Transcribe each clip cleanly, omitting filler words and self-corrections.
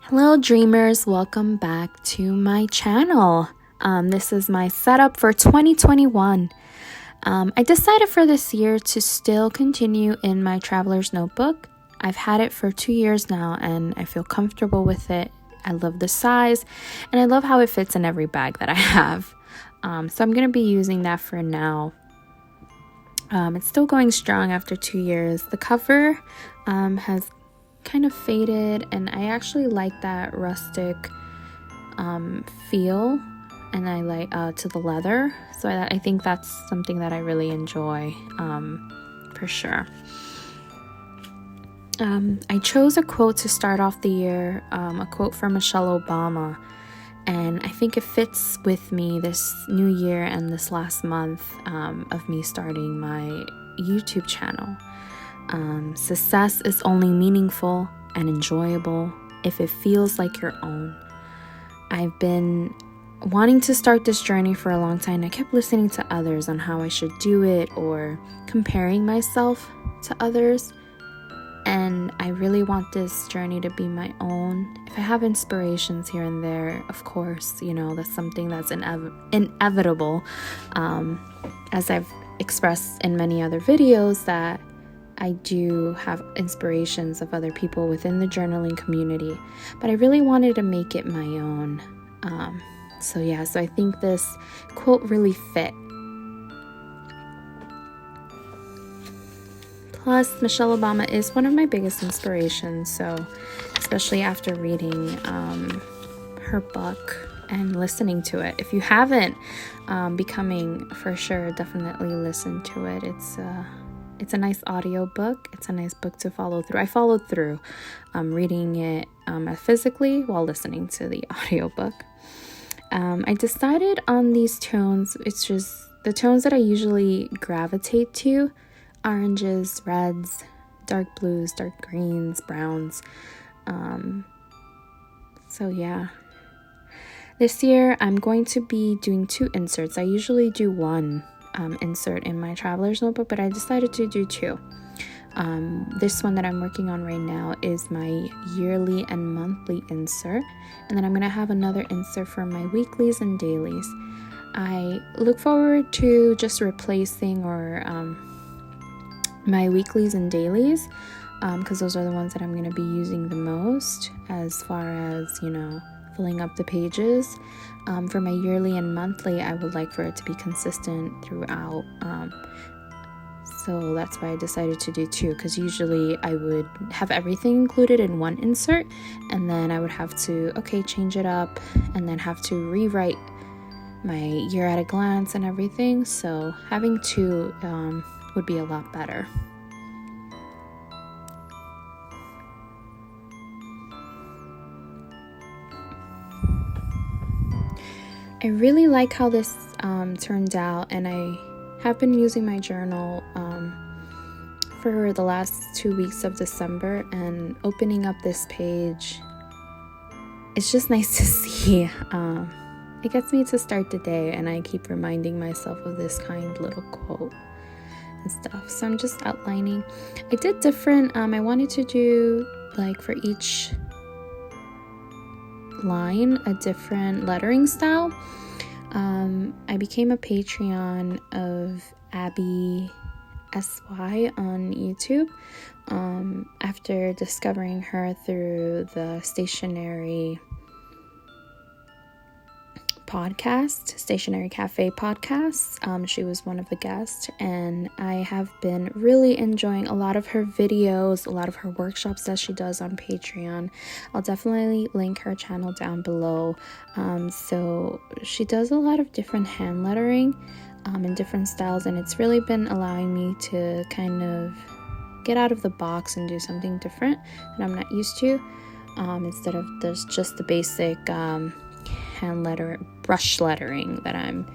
Hello dreamers, welcome back to my channel. This is my setup for 2021. I decided for this year to still continue in my traveler's notebook. I've had it for 2 years now and I feel comfortable with it. I love the size and I love how it fits in every bag that I have. So I'm going to be using that for now. It's still going strong after 2 years. The cover has kind of faded and I actually like that rustic feel, and I like to the leather, so I think that's something that I really enjoy for sure. I chose a quote to start off the year, a quote from Michelle Obama, and I think it fits with me this new year and this last month of me starting my YouTube channel. Success is only meaningful and enjoyable if it feels like your own. I've been wanting to start this journey for a long time. I kept listening to others on how I should do it or comparing myself to others. And I really want this journey to be my own. If I have inspirations here and there, of course, that's something that's inevitable. As I've expressed in many other videos, that I do have inspirations of other people within the journaling community, but I really wanted to make it my own. So I think this quote really fit. Plus, Michelle Obama is one of my biggest inspirations, so especially after reading her book and listening to it. If you haven't, Becoming, for sure, definitely listen to it. It's a nice audio book. It's a nice book to follow through. I followed through reading it physically while listening to the audiobook. I decided on these tones. It's just the tones that I usually gravitate to: oranges, reds, dark blues, dark greens, browns. This year I'm going to be doing 2 inserts. I usually do 1 insert in my traveler's notebook, but I decided to do 2. This one that I'm working on right now is my yearly and monthly insert, and then I'm going to have another insert for my weeklies and dailies. I look forward to just replacing my weeklies and dailies, because those are the ones that I'm going to be using the most as far as filling up the pages. For my yearly and monthly, I would like for it to be consistent throughout. So that's why I decided to do 2, because usually I would have everything included in 1 insert, and then I would have to change it up and then have to rewrite my year at a glance and everything. So having 2 would be a lot better. I really like how this turned out, and I have been using my journal for the last 2 weeks of December, and opening up this page, it's just nice to see. It gets me to start the day, and I keep reminding myself of this kind little quote and stuff. So I'm just outlining. I did different, I wanted to do, like, for each line a different lettering style. I became a Patreon of Abby SY on YouTube after discovering her through the Stationery Cafe podcast. She was one of the guests, and I have been really enjoying a lot of her videos, a lot of her workshops that she does on Patreon. I'll definitely link her channel down below. So she does a lot of different hand lettering in different styles, and it's really been allowing me to kind of get out of the box and do something different that I'm not used to, instead of just the basic brush lettering that I'm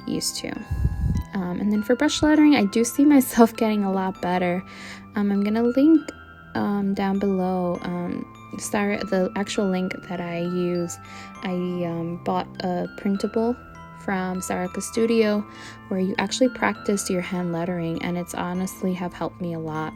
used to. And then for brush lettering, I do see myself getting a lot better. I'm gonna link down below the actual link that I use. I bought a Printable from Sarica Studio where you actually practice your hand lettering, and it's honestly have helped me a lot.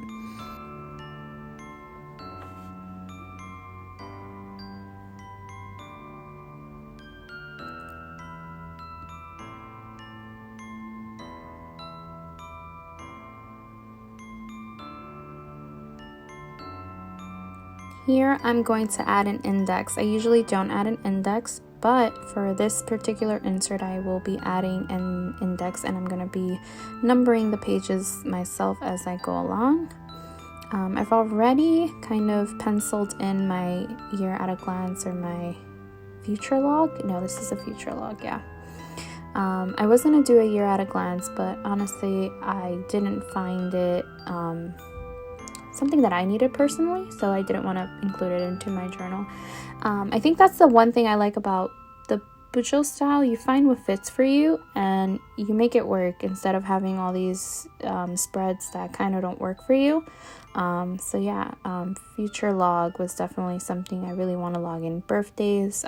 Here I'm going to add an index. I usually don't add an index, but for this particular insert I will be adding an index, and I'm going to be numbering the pages myself as I go along. I've already kind of penciled in my year at a glance, or my future log. No, this is a future log, yeah. I was going to do a year at a glance, but honestly I didn't find it something that I needed personally, so I didn't want to include it into my journal. I think that's the one thing I like about the Bujo style. You find what fits for you and you make it work, instead of having all these spreads that kind of don't work for you. So yeah, future log was definitely something I really want to log in. Birthdays,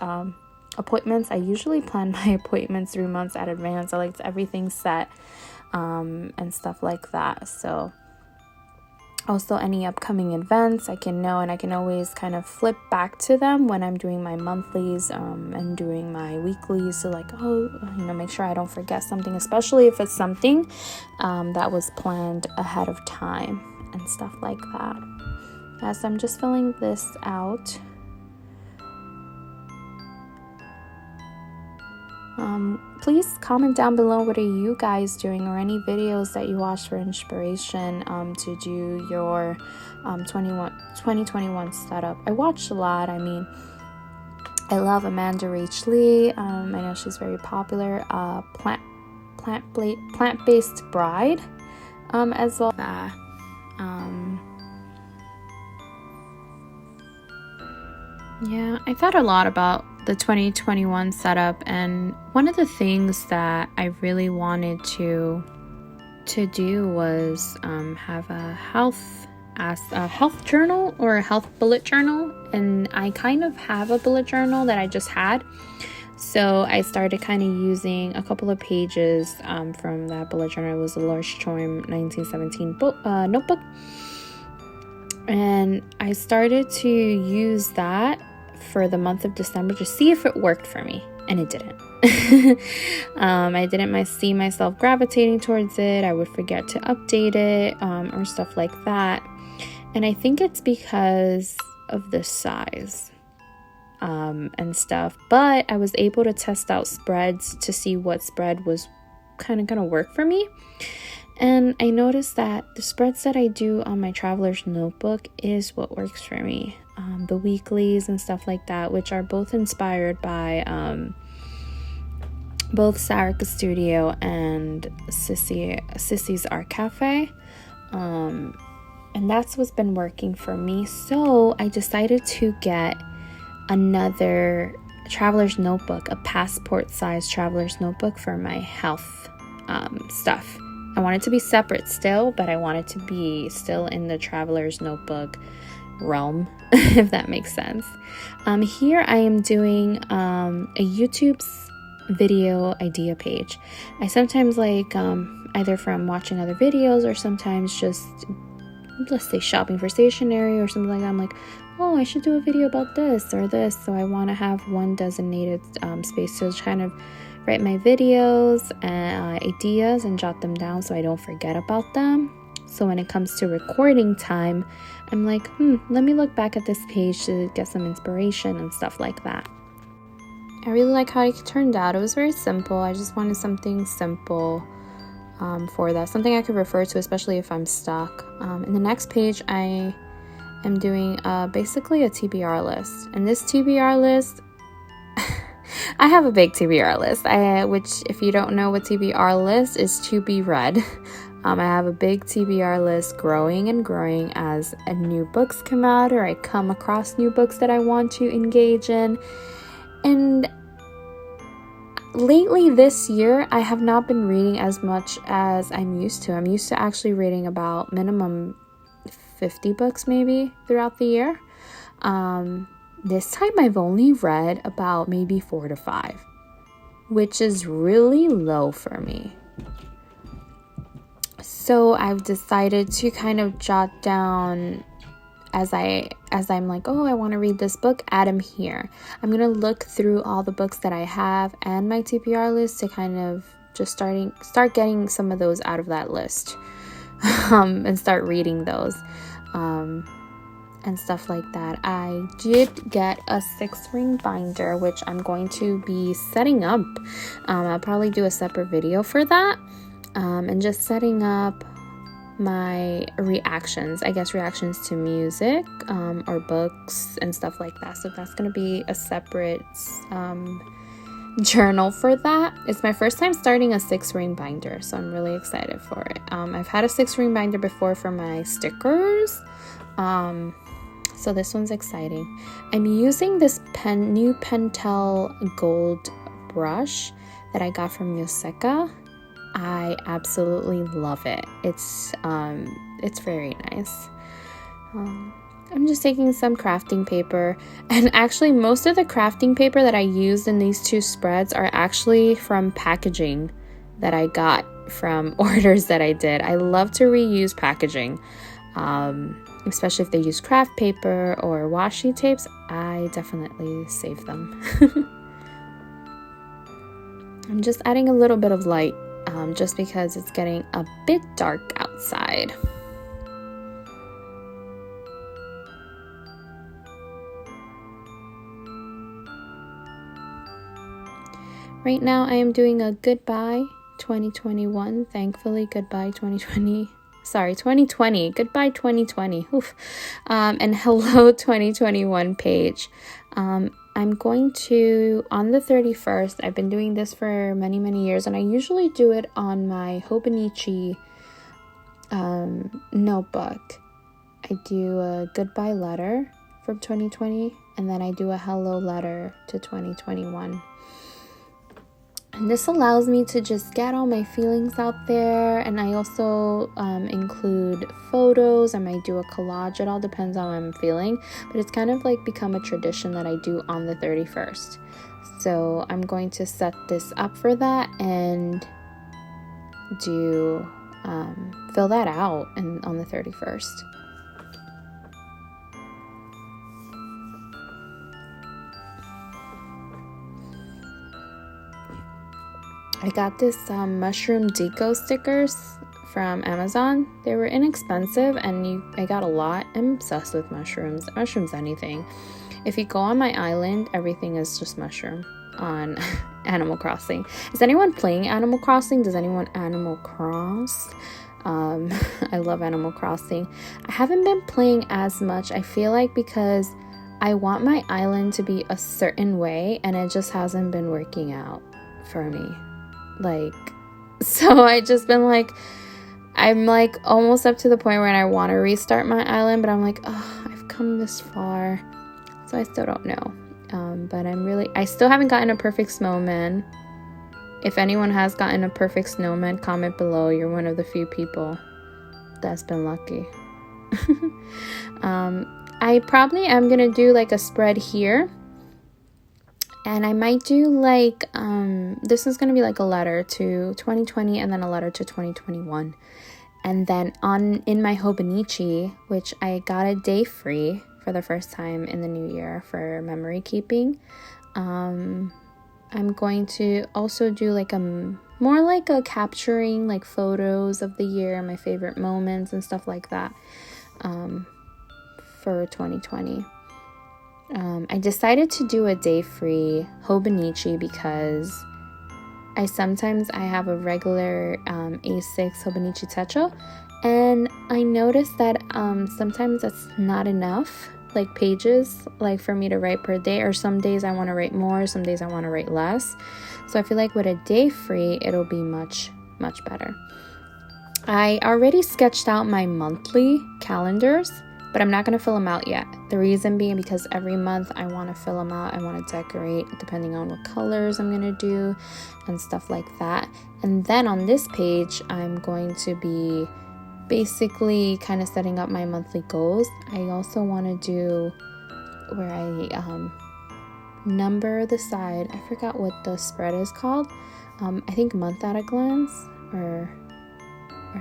appointments. I usually plan my appointments 3 months at advance. I like everything set and stuff like that. So also any upcoming events I can know, and I can always kind of flip back to them when I'm doing my monthlies and doing my weeklies. So like, oh, make sure I don't forget something, especially if it's something that was planned ahead of time and stuff like that. So I'm just filling this out. Please comment down below, what are you guys doing, or any videos that you watch for inspiration to do your 2021 setup. I watched a lot. I mean, I love Amanda Rach Lee. I know she's very popular. Plant-based bride as well. Yeah, I thought a lot about the 2021 setup, and one of the things that I really wanted to do was have a health journal, or a health bullet journal. And I kind of have a bullet journal that I just had, so I started kind of using a couple of pages from that bullet journal. It was a Leuchtturm 1917 notebook, and I started to use that for the month of December to see if it worked for me, and it didn't. I didn't see myself gravitating towards it. I would forget to update it or stuff like that, and I think it's because of the size and stuff. But I was able to test out spreads to see what spread was kind of gonna work for me. And I noticed that the spreads that I do on my traveler's notebook is what works for me. The weeklies and stuff like that, which are both inspired by both Sarica Studio and Sissy's Art Cafe. And that's what's been working for me. So I decided to get another traveler's notebook, a passport size traveler's notebook for my health stuff. I want it to be separate still, but I want it to be still in the traveler's notebook realm, if that makes sense. Here I am doing a YouTube's video idea page. I sometimes like either from watching other videos, or sometimes just, let's say, shopping for stationery or something like that. I'm like, oh, I should do a video about this or this. So I want to have one designated space to kind of write my videos and ideas and jot them down so I don't forget about them. So when it comes to recording time, I'm like, let me look back at this page to get some inspiration and stuff like that. I really like how it turned out. It was very simple. I just wanted something simple for that, something I could refer to, especially if I'm stuck. In the next page, I am doing basically a TBR list. And this TBR list, I have a big TBR list, which, if you don't know what TBR list is, to be read. I have a big TBR list growing and growing as new books come out, or I come across new books that I want to engage in. And lately this year, I have not been reading as much as I'm used to. I'm used to actually reading about minimum 50 books maybe throughout the year. This time I've only read about maybe 4 to 5, which is really low for me. So I've decided to kind of jot down as I'm like, oh, I want to read this book, add them here. I'm going to look through all the books that I have and my TBR list to kind of just start getting some of those out of that list and start reading those. and stuff like that. I did get a 6-ring binder, which I'm going to be setting up. I'll probably do a separate video for that, and just setting up my reactions, I guess reactions to music or books and stuff like that. So that's going to be a separate journal for that. It's my first time starting a 6-ring binder, so I'm really excited for it. I've had a 6-ring binder before for my stickers, so this one's exciting. I'm using this new Pentel gold brush that I got from Yoseka. I absolutely love it. It's very nice. I'm just taking some crafting paper, and actually most of the crafting paper that I used in these 2 spreads are actually from packaging that I got from orders that I did. I love to reuse packaging, especially if they use craft paper or washi tapes. I definitely save them. I'm just adding a little bit of light, just because it's getting a bit dark outside. Right now I am doing a goodbye 2021. Thankfully, goodbye 2020. Sorry, 2020. Goodbye 2020. Oof. And hello 2021 page. I'm going to, on the 31st, I've been doing this for many, many years, and I usually do it on my Hobonichi notebook. I do a goodbye letter from 2020, and then I do a hello letter to 2021. And this allows me to just get all my feelings out there, and I also include photos. I might do a collage. It all depends on how I'm feeling, but it's kind of like become a tradition that I do on the 31st. So I'm going to set this up for that and do fill that out on the 31st. I got this mushroom deco stickers from Amazon. They were inexpensive, and I got a lot. I'm obsessed with mushrooms. Mushrooms anything. If you go on my island, everything is just mushroom on Animal Crossing. Is anyone playing Animal Crossing? Does anyone Animal Cross? I love Animal Crossing. I haven't been playing as much, I feel like, because I want my island to be a certain way, and it just hasn't been working out for me. So I just been like, I'm like almost up to the point where I want to restart my island, but I'm like, oh, I've come this far, so I still don't know. But I still haven't gotten a perfect snowman. If anyone has gotten a perfect snowman, comment below. You're one of the few people that's been lucky. I probably am gonna do like a spread here. And I might do like, this is going to be like a letter to 2020 and then a letter to 2021. And then in my Hobonichi, which I got a day free for the first time in the new year for memory keeping, I'm going to also do like more like a capturing like photos of the year, my favorite moments and stuff like that, for 2020. I decided to do a day free Hobonichi because I have a regular A6 Hobonichi Techo, and I noticed that sometimes that's not enough like pages like for me to write per day, or some days I want to write more, some days I want to write less. So I feel like with a day free it'll be much better. I already sketched out my monthly calendars, but I'm not going to fill them out yet. The reason being because every month I want to fill them out. I want to decorate depending on what colors I'm going to do and stuff like that. And then on this page, I'm going to be basically kind of setting up my monthly goals. I also want to do where I number the side. I forgot what the spread is called. I think month at a glance or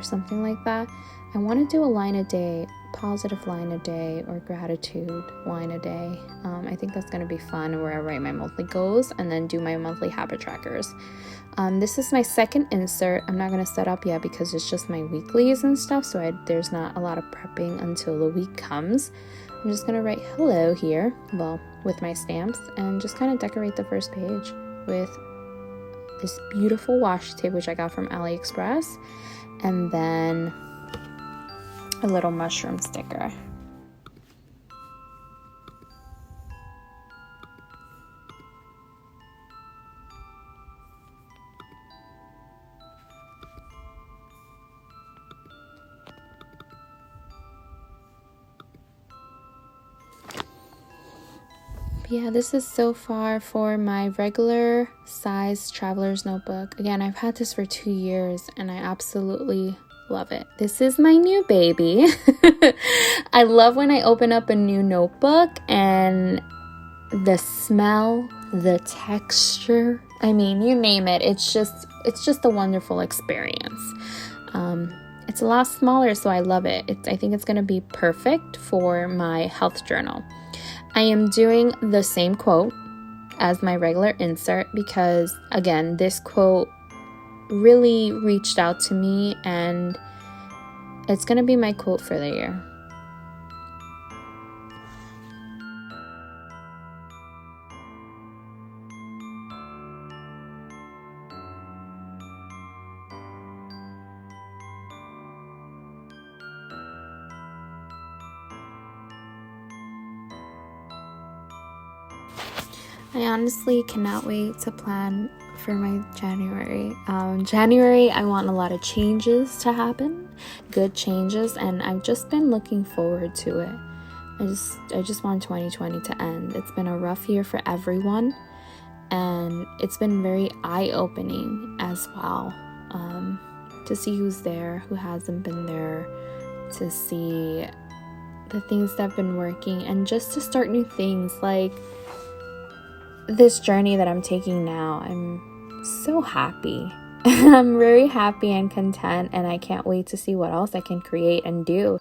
something like that. I want to do a line a day, positive line a day, or gratitude line a day. I think that's going to be fun, where I write my monthly goals and then do my monthly habit trackers. This is my second insert. I'm not going to set up yet because it's just my weeklies and stuff, so there's not a lot of prepping until the week comes. I'm just gonna write hello here, well, with my stamps, and just kind of decorate the first page with this beautiful washi tape, which I got from AliExpress, and then a little mushroom sticker. Yeah, this is so far for my regular size traveler's notebook. Again, I've had this for 2 years and I absolutely love it. This is my new baby. I love when I open up a new notebook and the smell, the texture, I mean, you name it. It's just a wonderful experience. It's a lot smaller, so I love it. I think it's going to be perfect for my health journal. I am doing the same quote as my regular insert because, again, this quote really reached out to me and it's going to be my quote for the year. I honestly cannot wait to plan for my January. January, I want a lot of changes to happen, good changes, and I've just been looking forward to it. I just want 2020 to end. It's been a rough year for everyone, and it's been very eye-opening as well, to see who's there, who hasn't been there, to see the things that have been working, and just to start new things like this journey that I'm taking now. I'm so happy. I'm very happy and content, and I can't wait to see what else I can create and do.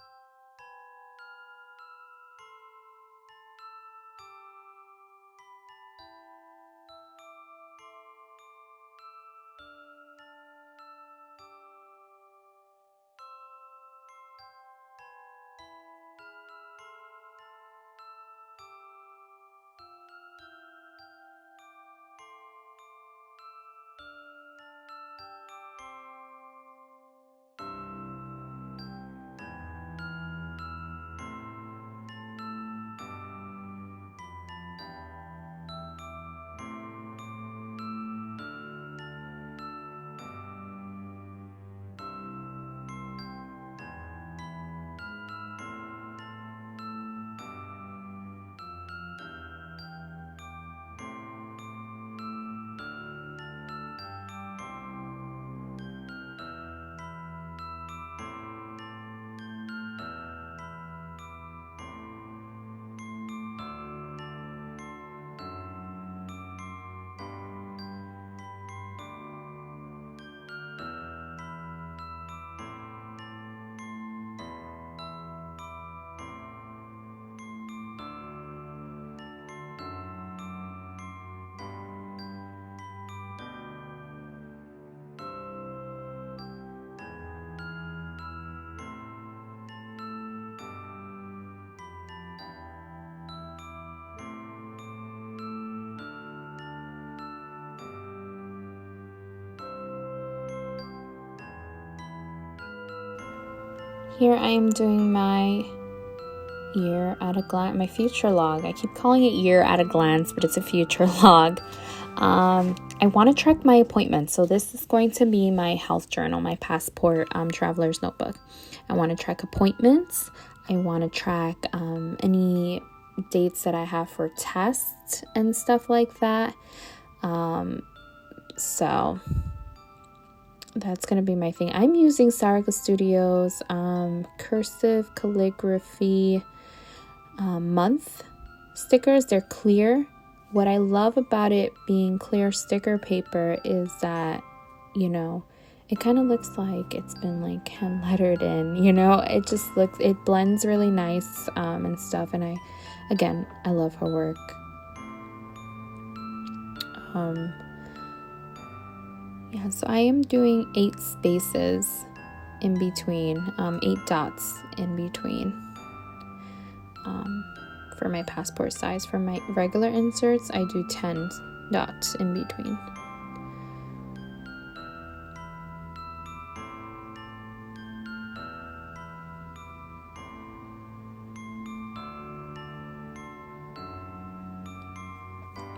Here I am doing my year at a glance, my future log. I keep calling it year at a glance, but it's a future log. I want to track my appointments, so this is going to be my health journal, my passport traveler's notebook. I want to track appointments. I want to track any dates that I have for tests and stuff like that. So that's going to be my thing. I'm using Sarica Studios cursive calligraphy month stickers. They're clear. What I love about it being clear sticker paper is that, you know, it kind of looks like it's been like hand lettered in, you know, it just looks, it blends really nice and stuff. And I love her work. Yeah, so I am doing 8 spaces in between, 8 dots in between. for my passport size. For my regular inserts, I do 10 dots in between.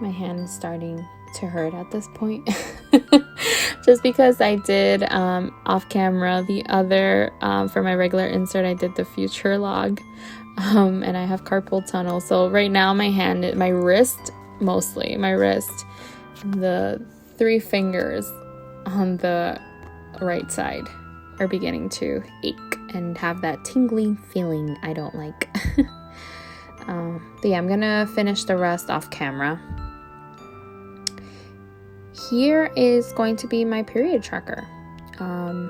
My hand is starting to hurt at this point. Just because I did off camera the other for my regular insert, I did the future log, and I have carpal tunnel. So right now my wrist, the 3 fingers on the right side are beginning to ache and have that tingling feeling I don't like. But yeah, I'm gonna finish the rest off camera. Here is going to be my period tracker. I'm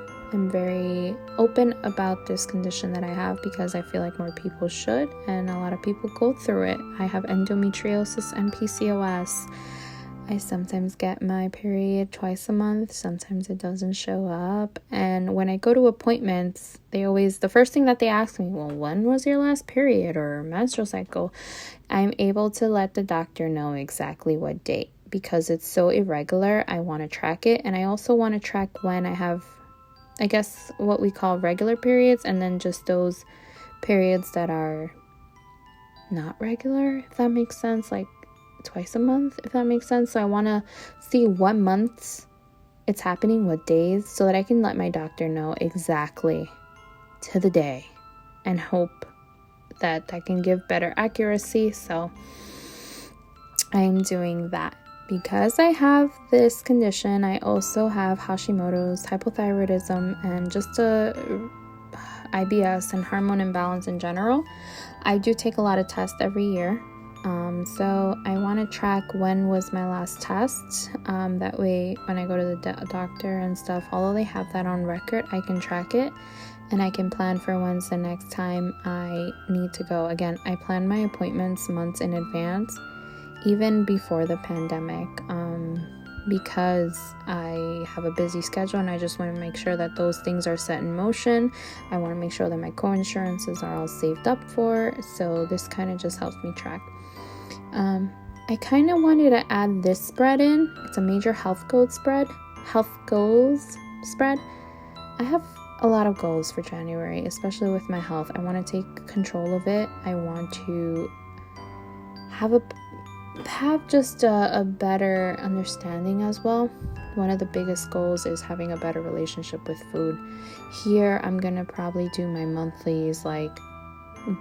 very open about this condition that I have because I feel like more people should, and a lot of people go through it. I have endometriosis and PCOS. I sometimes get my period twice a month, sometimes it doesn't show up, and when I go to appointments, the first thing that they ask me, well, when was your last period or menstrual cycle? I'm able to let the doctor know exactly what date. Because it's so irregular, I want to track it, and I also want to track when I have, I guess, what we call regular periods, and then just those periods that are not regular, if that makes sense, like twice a month, if that makes sense. So I want to see what months it's happening, what days, so that I can let my doctor know exactly to the day, and hope that can give better accuracy. So I'm doing that. Because I have this condition, I also have Hashimoto's, hypothyroidism, and just IBS and hormone imbalance in general. I do take a lot of tests every year. So I want to track when was my last test. That way, when I go to the doctor and stuff, although they have that on record, I can track it. And I can plan for when's the next time I need to go. Again, I plan my appointments months in advance. Even before the pandemic, because I have a busy schedule and I just want to make sure that those things are set in motion. I want to make sure that my co-insurances are all saved up for, so this kind of just helps me track. I kind of wanted to add this spread in. It's a major health goals spread. I have a lot of goals for January, especially with my health. I want to take control of it. I want to have just a better understanding as well. One of the biggest goals is having a better relationship with food. Here I'm gonna probably do my monthlies, like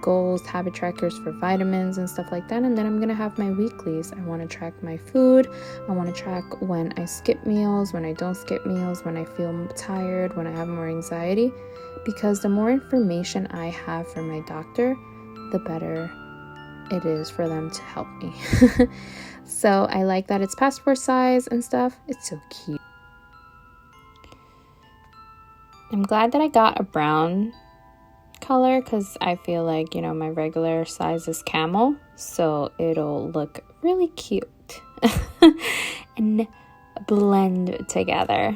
goals, habit trackers for vitamins and stuff like that, and then I'm gonna have my weeklies. I want to track my food. I want to track when I skip meals, when I don't skip meals, when I feel tired, when I have more anxiety, because the more information I have from my doctor, the better it is for them to help me. So I like that it's passport size and stuff. It's so cute. I'm glad that I got a brown color because I feel like, my regular size is Camel, so it'll look really cute and blend together.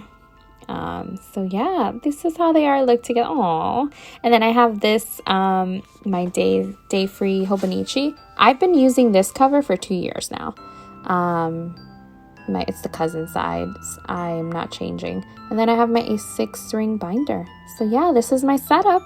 So yeah, this is how they are look together. Aww. And then I have this, my day free Hobonichi. I've been using this cover for 2 years now. It's the cousin side. I'm not changing. And then I have my A6 ring binder. So yeah, this is my setup.